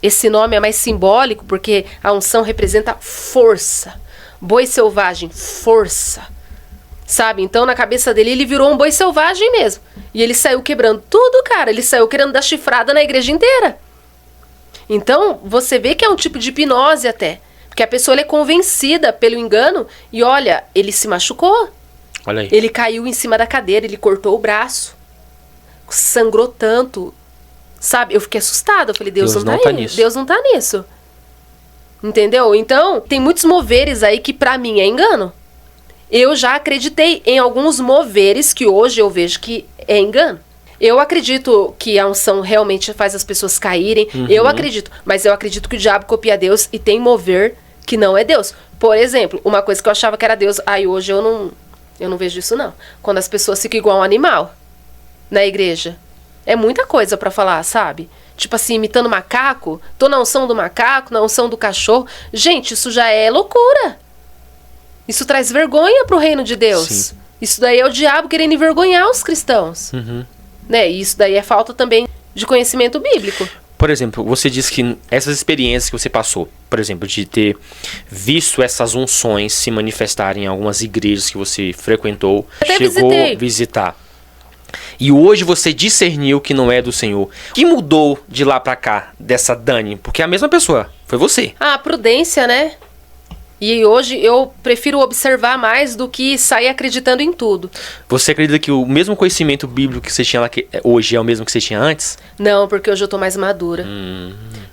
Esse nome é mais simbólico porque a unção representa força. Boi selvagem, força. Sabe? Então, na cabeça dele, ele virou um boi selvagem mesmo. E ele saiu quebrando tudo, cara. Ele saiu querendo dar chifrada na igreja inteira. Então, você vê que é um tipo de hipnose até. Porque a pessoa é convencida pelo engano e, olha, ele se machucou. Olha aí. Ele caiu em cima da cadeira, ele cortou o braço. Sangrou tanto. Sabe? Eu fiquei assustada. Eu falei, Deus não tá nisso. Deus não tá nisso. Entendeu? Então, tem muitos moveres aí que pra mim é engano. Eu já acreditei em alguns moveres que hoje eu vejo que é engano. Eu acredito que a unção realmente faz as pessoas caírem. Eu acredito. Mas eu acredito que o diabo copia Deus e tem mover que não é Deus. Por exemplo, uma coisa que eu achava que era Deus. Aí hoje eu não vejo isso não. Quando as pessoas ficam igual um animal na igreja. É muita coisa pra falar, sabe? Tipo assim, imitando macaco. Tô na unção do macaco, na unção do cachorro. Gente, isso já é loucura. Isso traz vergonha pro reino de Deus. Sim. Isso daí é o diabo querendo envergonhar os cristãos. Né? E isso daí é falta também de conhecimento bíblico. Por exemplo, você disse que essas experiências que você passou, por exemplo, de ter visto essas unções se manifestarem em algumas igrejas que você frequentou, chegou a visitar. E hoje você discerniu que não é do Senhor. O que mudou de lá pra cá, dessa Dani? Porque é a mesma pessoa, foi você. A prudência, né? E hoje eu prefiro observar mais do que sair acreditando em tudo. Você acredita que o mesmo conhecimento bíblico que você tinha lá hoje é o mesmo que você tinha antes? Não, porque hoje eu tô mais madura.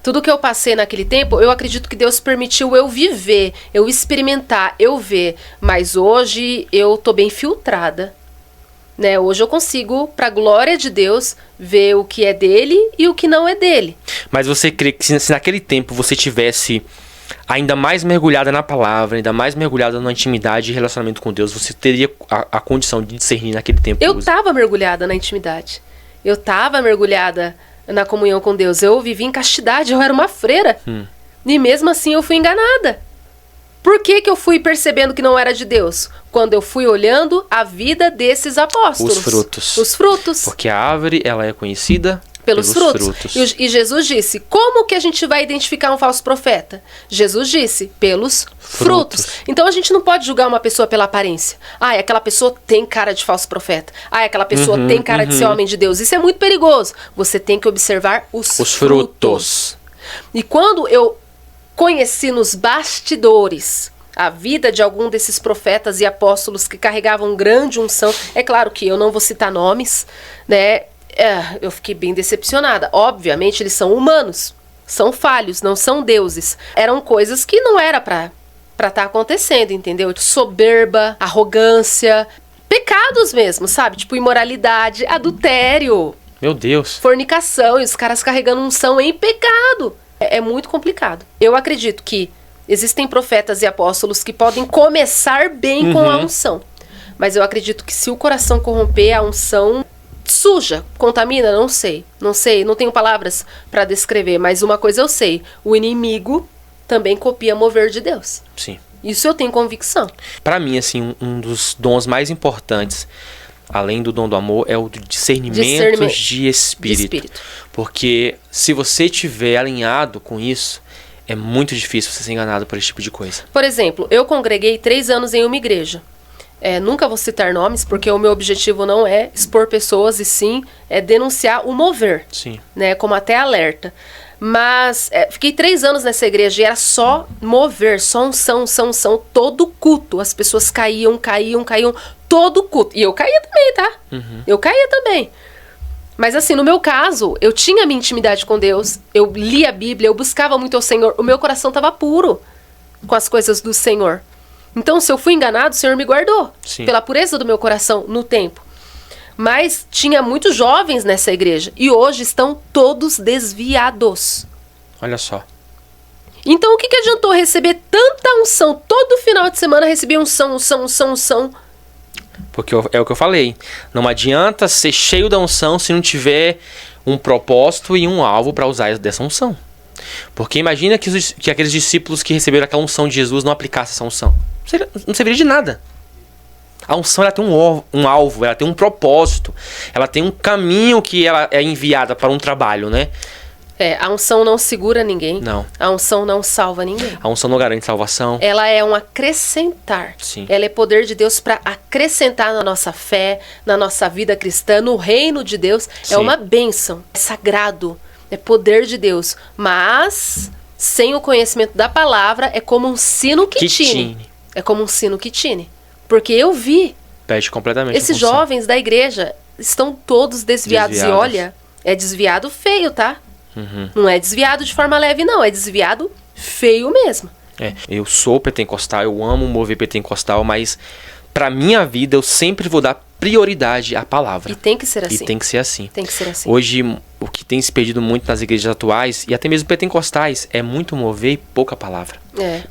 Tudo que eu passei naquele tempo, eu acredito que Deus permitiu eu viver, eu experimentar, eu ver. Mas hoje eu tô bem filtrada. Né? Hoje eu consigo, pra glória de Deus, ver o que é dele e o que não é dele. Mas você crê que se naquele tempo você tivesse ainda mais mergulhada na palavra, ainda mais mergulhada na intimidade e relacionamento com Deus, você teria a condição de discernir naquele tempo? Eu estava mergulhada na intimidade. Eu estava mergulhada na comunhão com Deus. Eu vivi em castidade, eu era uma freira. E mesmo assim eu fui enganada. Por que que eu fui percebendo que não era de Deus? Quando eu fui olhando a vida desses apóstolos. Os frutos. Os frutos. Porque a árvore, ela é conhecida pelos frutos. E Jesus disse, como que a gente vai identificar um falso profeta? Jesus disse, pelos frutos. Então a gente não pode julgar uma pessoa pela aparência. Aquela pessoa tem cara de falso profeta. Aquela pessoa tem cara de ser homem de Deus. Isso é muito perigoso. Você tem que observar os frutos. E quando eu conheci nos bastidores a vida de algum desses profetas e apóstolos que carregavam grande unção, é claro que eu não vou citar nomes, né? Eu fiquei bem decepcionada. Obviamente, eles são humanos, são falhos, não são deuses. Eram coisas que não era pra estar acontecendo, entendeu? Soberba, arrogância, pecados mesmo, sabe? Tipo imoralidade, adultério. Meu Deus. Fornicação, e os caras carregando unção em pecado. É muito complicado. Eu acredito que existem profetas e apóstolos que podem começar bem com a unção. Mas eu acredito que se o coração corromper, a unção suja, contamina, não sei, não tenho palavras para descrever, mas uma coisa eu sei, o inimigo também copia mover de Deus. Sim. Isso eu tenho convicção. Para mim, assim, um dos dons mais importantes, além do dom do amor, é o do discernimento de espírito. Porque se você estiver alinhado com isso, é muito difícil você ser enganado por esse tipo de coisa. Por exemplo, eu congreguei 3 anos em uma igreja. Nunca vou citar nomes, porque o meu objetivo não é expor pessoas, e sim é denunciar o mover. Sim. Né, como até alerta. Mas fiquei 3 anos nessa igreja e era só mover, só unção, todo culto. As pessoas caíam, todo culto. E eu caía também, tá? Eu caía também. Mas assim, no meu caso, eu tinha minha intimidade com Deus, eu lia a Bíblia, eu buscava muito ao Senhor, o meu coração estava puro com as coisas do Senhor. Então, se eu fui enganado, o Senhor me guardou. Sim. Pela pureza do meu coração no tempo. Mas tinha muitos jovens nessa igreja e hoje estão todos desviados. Olha só. Então, o que adiantou receber tanta unção? Todo final de semana recebia unção. Porque é o que eu falei. Não adianta ser cheio da unção se não tiver um propósito e um alvo para usar dessa unção. Porque imagina que aqueles discípulos que receberam aquela unção de Jesus não aplicassem essa unção. Não serviria de nada. A unção, ela tem um alvo, ela tem um propósito. Ela tem um caminho que ela é enviada para um trabalho, né? A unção não segura ninguém. Não. A unção não salva ninguém. A unção não garante salvação. Ela é um acrescentar. Sim. Ela é poder de Deus para acrescentar na nossa fé, na nossa vida cristã, no reino de Deus. Sim. É uma bênção. É sagrado. É poder de Deus. Mas, sem o conhecimento da palavra, é como um sino que tine. É como um sino que tine. Porque eu vi Perde completamente. Esses jovens da igreja estão todos desviados. E olha, é desviado feio, tá? Não é desviado de forma leve, não. É desviado feio mesmo. Eu sou pentecostal, eu amo mover pentecostal, mas pra minha vida eu sempre vou dar prioridade à palavra. E tem que ser assim. E tem que ser assim. Tem que ser assim. Hoje, o que tem se perdido muito nas igrejas atuais, e até mesmo pentecostais, é muito mover e pouca palavra.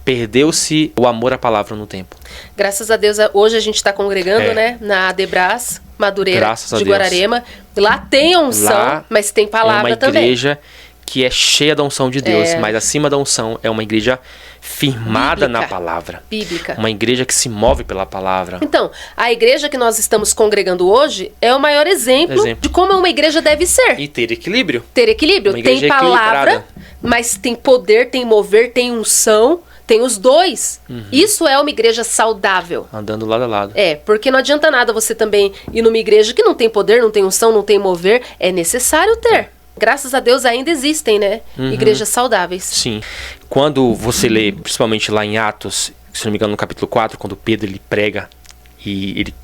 Perdeu-se o amor à palavra no tempo. Graças a Deus, hoje a gente está congregando, né, na Adebras, Madureira de Guararema. Lá tem unção, mas tem palavra também. É uma igreja que é cheia da unção de Deus, mas acima da unção é uma igreja firmada na palavra. Bíblica. Uma igreja que se move pela palavra. Então, a igreja que nós estamos congregando hoje é o maior exemplo de como uma igreja deve ser. E ter equilíbrio. Ter equilíbrio. Tem palavra, mas tem poder, tem mover, tem unção, tem os dois. Isso é uma igreja saudável. Andando lado a lado. Porque não adianta nada você também ir numa igreja que não tem poder, não tem unção, não tem mover. É necessário ter. Graças a Deus ainda existem, né? Igrejas saudáveis. Sim. Quando você lê, principalmente lá em Atos, se não me engano no capítulo 4, quando Pedro ele prega e ele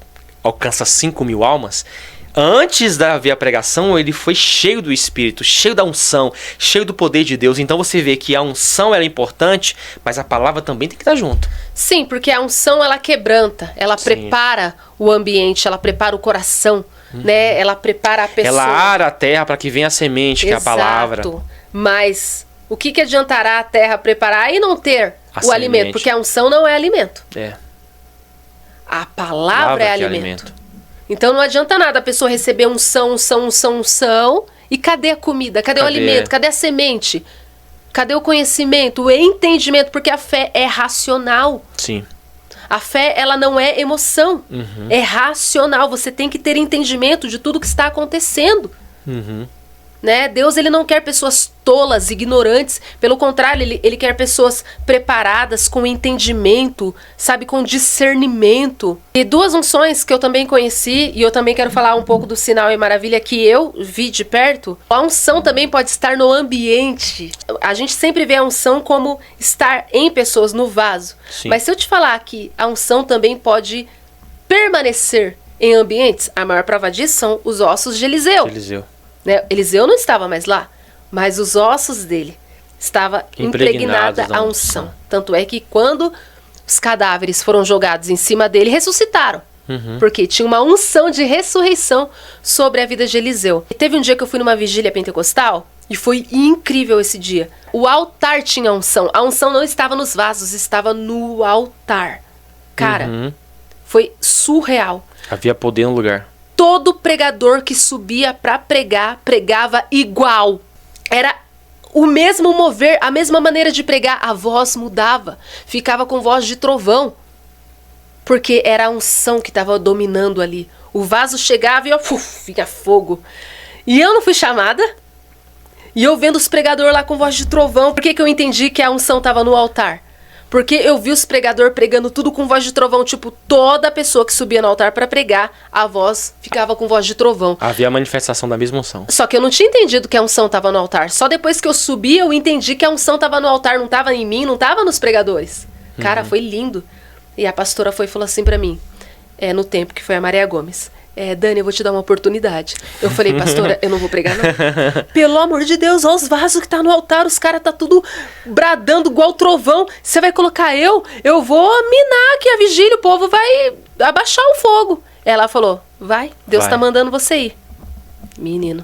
alcança 5.000 almas, antes de haver a pregação, ele foi cheio do Espírito, cheio da unção, cheio do poder de Deus. Então você vê que a unção ela é importante, mas a palavra também tem que estar junto. Sim, porque a unção ela quebranta, ela prepara o ambiente, ela prepara o coração. Né? Ela prepara a pessoa. Ela ara a terra para que venha a semente, que é a palavra. Mas o que adiantará a terra preparar e não ter o alimento? Porque a unção não é alimento. A palavra é alimento. Então não adianta nada a pessoa receber unção. E cadê a comida? Cadê o alimento? Cadê a semente? Cadê o conhecimento? O entendimento? Porque a fé é racional. Sim. A fé, ela não é emoção, é racional. Você tem que ter entendimento de tudo que está acontecendo. Né? Deus, ele não quer pessoas tolas, ignorantes. Pelo contrário, ele quer pessoas preparadas, com entendimento, sabe, com discernimento. E duas unções que eu também conheci, e eu também quero falar um pouco do sinal e maravilha que eu vi de perto. A unção também pode estar no ambiente. A gente sempre vê a unção como estar em pessoas, no vaso. Sim. Mas se eu te falar que a unção também pode permanecer em ambientes, a maior prova disso são os ossos de Eliseu. Né? Eliseu não estava mais lá, mas os ossos dele estavam impregnada a unção. Tanto é que quando os cadáveres foram jogados em cima dele, ressuscitaram. Porque tinha uma unção de ressurreição sobre a vida de Eliseu. E teve um dia que eu fui numa vigília pentecostal e foi incrível esse dia. O altar tinha unção. A unção não estava nos vasos, estava no altar. Cara, foi surreal. Havia poder no lugar. Todo pregador que subia para pregar, pregava igual. Era o mesmo mover, a mesma maneira de pregar. A voz mudava, ficava com voz de trovão. Porque era a unção que estava dominando ali. O vaso chegava e vinha fogo. E eu não fui chamada. E eu vendo os pregadores lá com voz de trovão. Por que eu entendi que a unção estava no altar? Porque eu vi os pregadores pregando tudo com voz de trovão. Tipo, toda pessoa que subia no altar para pregar, a voz ficava com voz de trovão. Havia a manifestação da mesma unção. Só que eu não tinha entendido que a unção estava no altar. Só depois que eu subi, eu entendi que a unção estava no altar. Não estava em mim, não estava nos pregadores. Cara, foi lindo. E a pastora foi e falou assim para mim, no tempo que foi a Maria Gomes. Dani, eu vou te dar uma oportunidade. Eu falei, pastora, eu não vou pregar não. Pelo amor de Deus, olha os vasos que tá no altar, os caras tá tudo bradando igual trovão. Você vai colocar eu vou minar aqui a vigília, o povo vai abaixar o fogo. Ela falou, vai, Deus tá mandando você ir. Menino,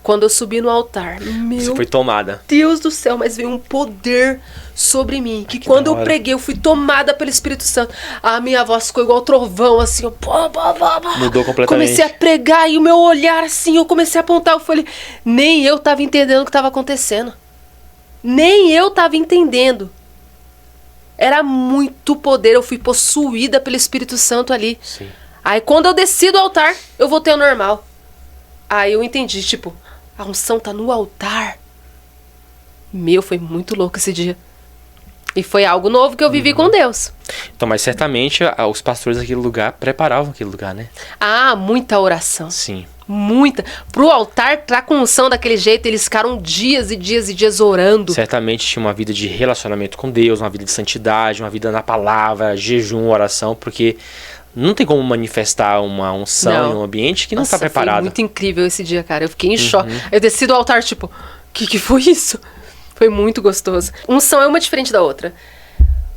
quando eu subi no altar, você foi tomada. Deus do céu, mas veio um poder sobre mim, que quando eu preguei, eu fui tomada pelo Espírito Santo. A minha voz ficou igual trovão, assim, mudou completamente. Comecei a pregar e o meu olhar, assim, eu comecei a apontar, eu falei, nem eu tava entendendo o que tava acontecendo. Nem eu tava entendendo. Era muito poder, eu fui possuída pelo Espírito Santo ali. Sim. Aí quando eu desci do altar, eu voltei ao normal. Aí eu entendi, tipo, a unção tá no altar. Foi muito louco esse dia. E foi algo novo que eu vivi com Deus. Então, mas certamente os pastores daquele lugar preparavam aquele lugar, né? Muita oração. Sim. Muita. Pro altar, tá com unção daquele jeito, eles ficaram dias e dias e dias orando. Certamente tinha uma vida de relacionamento com Deus, uma vida de santidade, uma vida na palavra, jejum, oração, porque Não tem como manifestar uma unção em um ambiente que não está preparado. Foi muito incrível esse dia, cara. Eu fiquei em choque. Eu desci do altar, tipo, que foi isso? Foi muito gostoso. Unção é uma diferente da outra.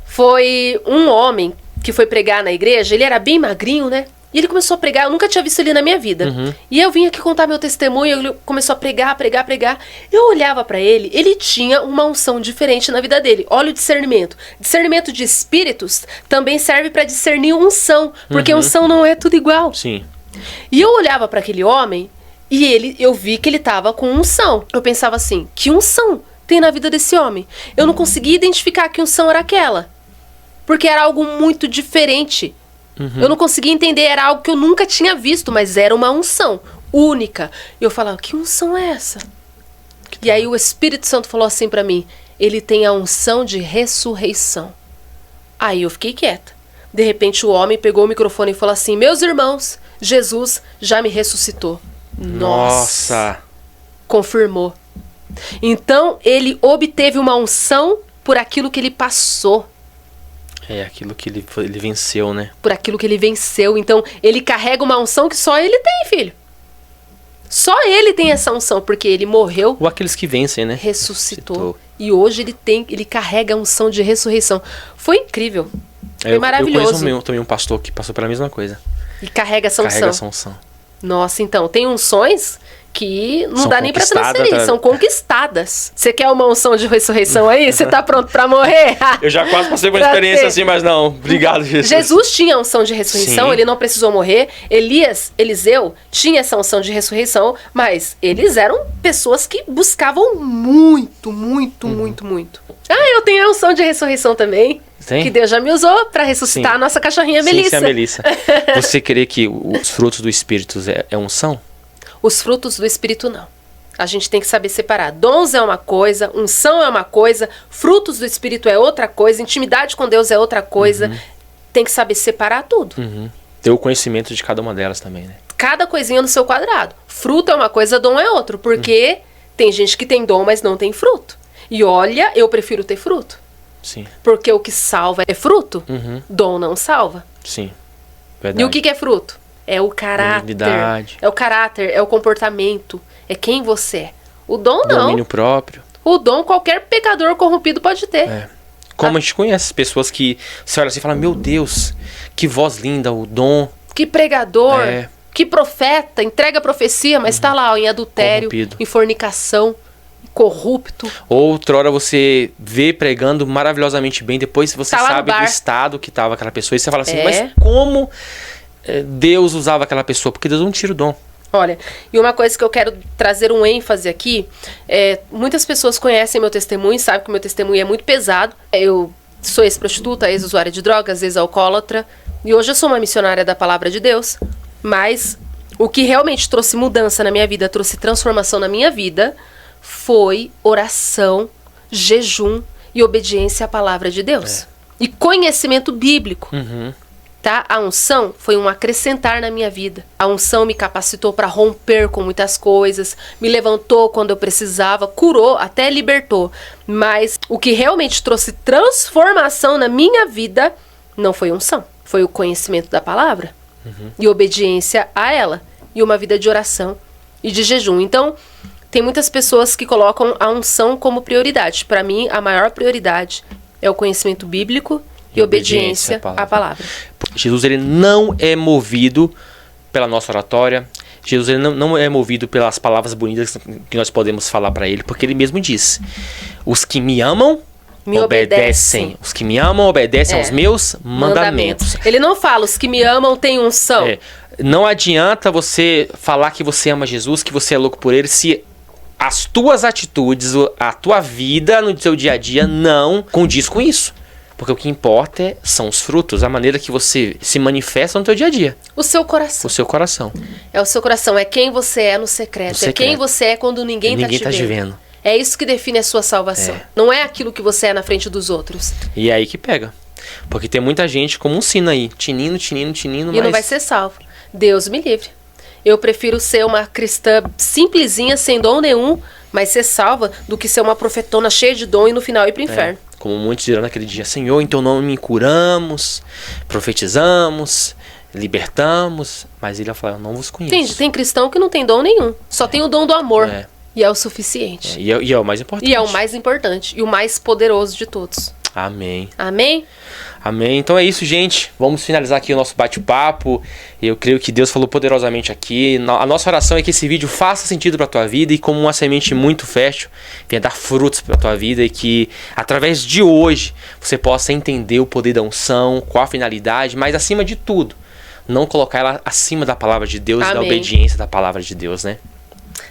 Foi um homem que foi pregar na igreja, ele era bem magrinho, né? E ele começou a pregar, eu nunca tinha visto ele na minha vida. E eu vim aqui contar meu testemunho, ele começou a pregar. Eu olhava pra ele, ele tinha uma unção diferente na vida dele. Olha o discernimento. Discernimento de espíritos também serve pra discernir unção, porque unção não é tudo igual. Sim. E eu olhava pra aquele homem e eu vi que ele tava com unção. Eu pensava assim, que unção tem na vida desse homem? Eu não conseguia identificar que unção era aquela, porque era algo muito diferente. Eu não conseguia entender, era algo que eu nunca tinha visto, mas era uma unção única. E eu falava, que unção é essa? E aí o Espírito Santo falou assim pra mim, ele tem a unção de ressurreição. Aí eu fiquei quieta. De repente o homem pegou o microfone e falou assim, meus irmãos, Jesus já me ressuscitou. Nossa! Confirmou. Então ele obteve uma unção por aquilo que ele passou. É aquilo que ele venceu, né? Por aquilo que ele venceu. Então, ele carrega uma unção que só ele tem, filho. Só ele tem essa unção, porque ele morreu. Ou aqueles que vencem, né? Ressuscitou. E hoje ele carrega a unção de ressurreição. Foi incrível. Foi maravilhoso. Eu conheço também um pastor que passou pela mesma coisa. E carrega essa unção. Carrega essa unção. Nossa, então, tem unções que não dá nem pra transferir, são conquistadas. Você quer uma unção de ressurreição aí? Você tá pronto pra morrer? Eu já quase passei por uma experiência assim, mas não. Obrigado, Jesus. Jesus tinha unção de ressurreição, ele não precisou morrer. Eliseu tinha essa unção de ressurreição, mas eles eram pessoas que buscavam muito. Eu tenho a unção de ressurreição também. Tem? Que Deus já me usou pra ressuscitar a nossa cachorrinha Melissa. Sim, a Melissa. Você crê que os frutos do Espírito é unção? Os frutos do Espírito não. A gente tem que saber separar. Dons é uma coisa, unção é uma coisa, frutos do Espírito é outra coisa, intimidade com Deus é outra coisa. Tem que saber separar tudo. Ter o conhecimento de cada uma delas também, né? Cada coisinha no seu quadrado. Fruto é uma coisa, dom é outro. Porque tem gente que tem dom, mas não tem fruto. E olha, eu prefiro ter fruto. Sim. Porque o que salva é fruto, dom não salva. Sim, verdade. E o que é fruto? É o caráter, é o caráter, é o comportamento, é quem você é. O dom não. Domínio próprio. O dom qualquer pecador corrompido pode ter. Como a gente conhece pessoas que você olha assim e fala, meu Deus, que voz linda, o dom. Que pregador, que profeta, entrega profecia, mas está lá em adultério, corrompido, em fornicação, corrupto. Outrora você vê pregando maravilhosamente bem, depois você sabe do estado que estava aquela pessoa e você fala assim, mas como Deus usava aquela pessoa? Porque Deus não tira o dom. Olha, e uma coisa que eu quero trazer um ênfase aqui, muitas pessoas conhecem meu testemunho, sabem que meu testemunho é muito pesado. Eu sou ex-prostituta, ex-usuária de drogas, ex-alcoólatra, e hoje eu sou uma missionária da palavra de Deus, mas o que realmente trouxe mudança na minha vida, trouxe transformação na minha vida, foi oração, jejum e obediência à palavra de Deus. E conhecimento bíblico. Tá? A unção foi um acrescentar na minha vida. A unção me capacitou para romper com muitas coisas, me levantou quando eu precisava, curou, até libertou. Mas o que realmente trouxe transformação na minha vida não foi unção. Foi o conhecimento da palavra e obediência a ela. E uma vida de oração e de jejum. Então, tem muitas pessoas que colocam a unção como prioridade. Para mim, a maior prioridade é o conhecimento bíblico e obediência à palavra. Jesus, ele não é movido pela nossa oratória. Jesus, ele não é movido pelas palavras bonitas que nós podemos falar para ele, porque ele mesmo diz, os que me amam me obedecem. Os que me amam obedecem aos meus mandamentos. Ele não fala, os que me amam têm unção. Não adianta você falar que você ama Jesus, que você é louco por ele, se as tuas atitudes, a tua vida no seu dia a dia não condiz com isso. Porque o que importa são os frutos, a maneira que você se manifesta no teu dia a dia. O seu coração. O seu coração. É o seu coração, é quem você é no secreto. É quem você é quando ninguém tá te vendo. É isso que define a sua salvação. Não é aquilo que você é na frente dos outros. E é aí que pega. Porque tem muita gente como um sino aí, tinindo, e não vai ser salvo. Deus me livre. Eu prefiro ser uma cristã simplesinha, sem dom nenhum, mas ser salva, do que ser uma profetona cheia de dom e no final ir pro inferno. Como muitos dirão naquele dia, Senhor, em teu nome curamos, profetizamos, libertamos, mas ele vai falar, eu não vos conheço. Entende? Tem cristão que não tem dom nenhum, só tem o dom do amor. E é o suficiente. E é o mais importante. E é o mais importante. E o mais poderoso de todos. Amém. Amém? Amém. Então é isso, gente. Vamos finalizar aqui o nosso bate-papo. Eu creio que Deus falou poderosamente aqui. A nossa oração é que esse vídeo faça sentido para a tua vida e como uma semente muito fértil, venha dar frutos para a tua vida e que através de hoje você possa entender o poder da unção, qual a finalidade, mas acima de tudo, não colocar ela acima da palavra de Deus e da obediência da palavra de Deus, né?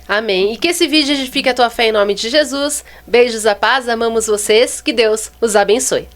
Amém. E que esse vídeo edifique a tua fé em nome de Jesus. Beijos, a paz, amamos vocês. Que Deus os abençoe.